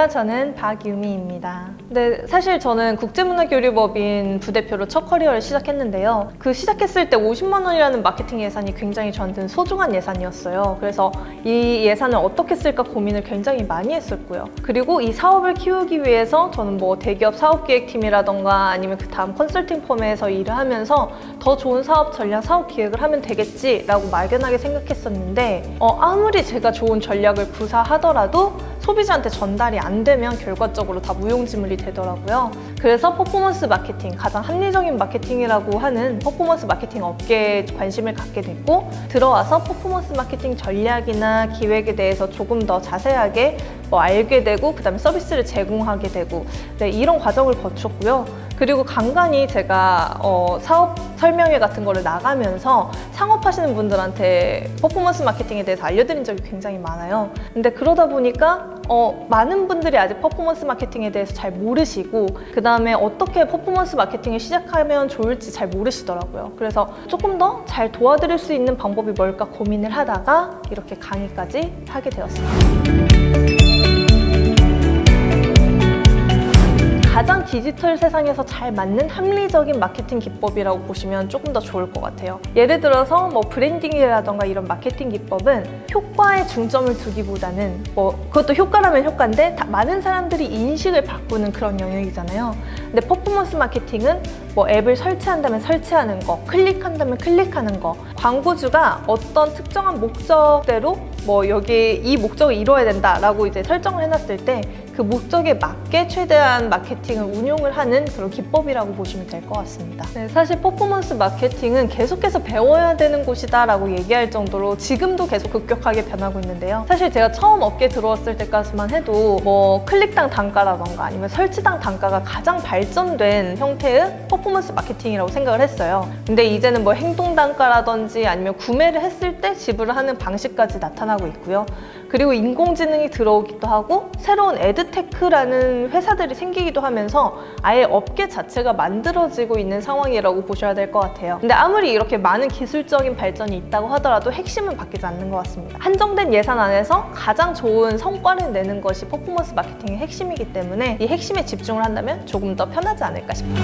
안녕하세요. 저는 박유미입니다. 근데 사실 저는 국제문화교류법인 부대표로 첫 커리어를 시작했는데요. 그 시작했을 때 50만 원이라는 마케팅 예산이 굉장히 저한테는 소중한 예산이었어요. 그래서 이 예산을 어떻게 쓸까 고민을 굉장히 많이 했었고요. 그리고 이 사업을 키우기 위해서 저는 뭐 대기업 사업기획팀이라던가 아니면 그 다음 컨설팅 펌에서 일을 하면서 더 좋은 사업 전략, 사업 기획을 하면 되겠지라고 막연하게 생각했었는데 아무리 제가 좋은 전략을 구사하더라도 소비자한테 전달이 안 되면 결과적으로 다 무용지물이 되더라고요. 그래서 퍼포먼스 마케팅, 가장 합리적인 마케팅이라고 하는 퍼포먼스 마케팅 업계에 관심을 갖게 됐고, 들어와서 퍼포먼스 마케팅 전략이나 기획에 대해서 조금 더 자세하게 알게 되고, 그 다음에 서비스를 제공하게 되고, 네, 이런 과정을 거쳤고요. 그리고 간간히 제가 사업 설명회 같은 거를 나가면서 창업하시는 분들한테 퍼포먼스 마케팅에 대해서 알려드린 적이 굉장히 많아요. 근데 그러다 보니까 많은 분들이 아직 퍼포먼스 마케팅에 대해서 잘 모르시고, 그 다음에 어떻게 퍼포먼스 마케팅을 시작하면 좋을지 잘 모르시더라고요. 그래서 조금 더 잘 도와드릴 수 있는 방법이 뭘까 고민을 하다가 이렇게 강의까지 하게 되었습니다. 가장 디지털 세상에서 잘 맞는 합리적인 마케팅 기법이라고 보시면 조금 더 좋을 것 같아요. 예를 들어서 브랜딩이라던가 이런 마케팅 기법은 효과에 중점을 두기보다는 그것도 효과라면 효과인데 많은 사람들이 인식을 바꾸는 그런 영역이잖아요. 근데 퍼포먼스 마케팅은 앱을 설치한다면 설치하는 거, 클릭한다면 클릭하는 거, 광고주가 어떤 특정한 목적대로 여기 이 목적을 이루어야 된다라고 이제 설정을 해놨을 때 그 목적에 맞게 최대한 마케팅을 운용을 하는 그런 기법이라고 보시면 될 것 같습니다. 네, 사실 퍼포먼스 마케팅은 계속해서 배워야 되는 곳이다라고 얘기할 정도로 지금도 계속 급격하게 변하고 있는데요. 사실 제가 처음 업계에 들어왔을 때까지만 해도 클릭당 단가라던가 아니면 설치당 단가가 가장 발전된 형태의 퍼포먼스 마케팅이라고 생각을 했어요. 근데 이제는 행동 단가라든지 아니면 구매를 했을 때 지불하는 방식까지 나타나고 있고요. 그리고 인공지능이 들어오기도 하고 새로운 에드테크라는 회사들이 생기기도 하면서 아예 업계 자체가 만들어지고 있는 상황이라고 보셔야 될 것 같아요. 근데 아무리 이렇게 많은 기술적인 발전이 있다고 하더라도 핵심은 바뀌지 않는 것 같습니다. 한정된 예산 안에서 가장 좋은 성과를 내는 것이 퍼포먼스 마케팅의 핵심이기 때문에 이 핵심에 집중을 한다면 조금 더 편하지 않을까 싶어요.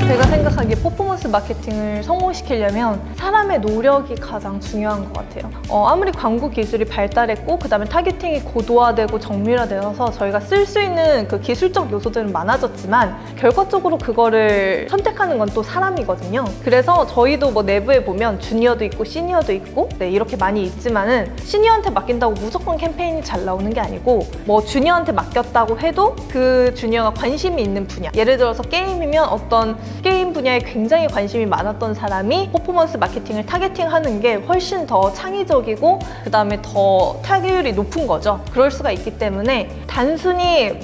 제가 생각하기에 퍼포먼스 마케팅을 성공시키려면 사람의 노력이 가장 중요한 것 같아요. 아무리 광고 기술이 발달했고 그 다음에 타겟팅이 고도화되고 정밀화되어서 저희가 쓸 수 있는 그 기술적 요소들은 많아졌지만 결과적으로 그거를 선택하는 건 또 사람이거든요. 그래서 저희도 내부에 보면 주니어도 있고 시니어도 있고 이렇게 많이 있지만은 시니어한테 맡긴다고 무조건 캠페인이 잘 나오는 게 아니고 주니어한테 맡겼다고 해도 그 주니어가 관심이 있는 분야, 예를 들어서 게임이면 어떤 게임 분야에 굉장히 관심이 많았던 사람이 퍼포먼스 마케팅을 타겟팅하는 게 훨씬 더 창의적이고 그 다음에 더 타격률이 높은 거죠. 그럴 수가 있기 때문에 단순히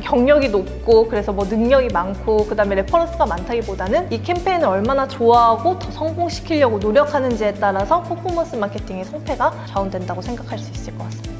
경력이 높고 그래서 능력이 많고 그 다음에 레퍼런스가 많다기보다는 이 캠페인을 얼마나 좋아하고 더 성공시키려고 노력하는지에 따라서 퍼포먼스 마케팅의 성패가 좌우된다고 생각할 수 있을 것 같습니다.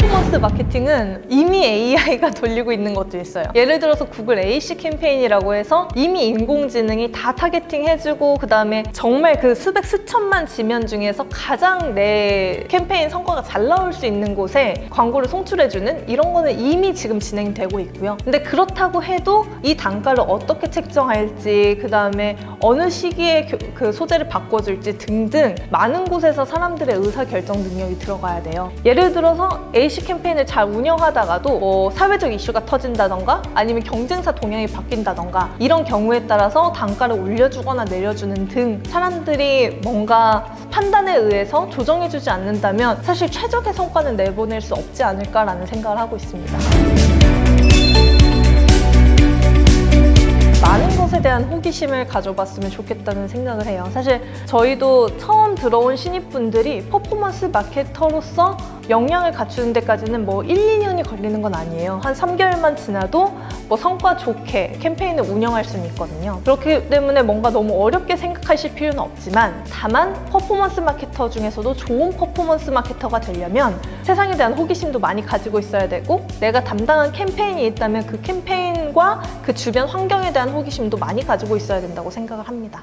퍼포먼스 마케팅은 이미 AI가 돌리고 있는 것도 있어요. 예를 들어서 구글 AC 캠페인이라고 해서 이미 인공지능이 다 타겟팅 해주고 그 다음에 정말 그 수백 수천만 지면 중에서 가장 내 캠페인 성과가 잘 나올 수 있는 곳에 광고를 송출해주는 이런 거는 이미 지금 진행되고 있고요. 근데 그렇다고 해도 이 단가를 어떻게 책정할지 그 다음에 어느 시기에 그 소재를 바꿔줄지 등등 많은 곳에서 사람들의 의사결정 능력이 들어가야 돼요. 예를 들어서 AC 캠페인을 잘 운영하다가도 사회적 이슈가 터진다던가 아니면 경쟁사 동향이 바뀐다던가 이런 경우에 따라서 단가를 올려주거나 내려주는 등 사람들이 뭔가 판단에 의해서 조정해주지 않는다면 사실 최적의 성과는 내보낼 수 없지 않을까라는 생각을 하고 있습니다. 많은 것에 대한 호기심을 가져봤으면 좋겠다는 생각을 해요. 사실 저희도 처음 들어온 신입분들이 퍼포먼스 마케터로서 역량을 갖추는 데까지는 1, 2년이 걸리는 건 아니에요. 한 3개월만 지나도 성과 좋게 캠페인을 운영할 수는 있거든요. 그렇기 때문에 뭔가 너무 어렵게 생각하실 필요는 없지만 다만 퍼포먼스 마케터 중에서도 좋은 퍼포먼스 마케터가 되려면 세상에 대한 호기심도 많이 가지고 있어야 되고 내가 담당한 캠페인이 있다면 그 캠페인과 그 주변 환경에 대한 호기심도 많이 가지고 있어야 된다고 생각을 합니다.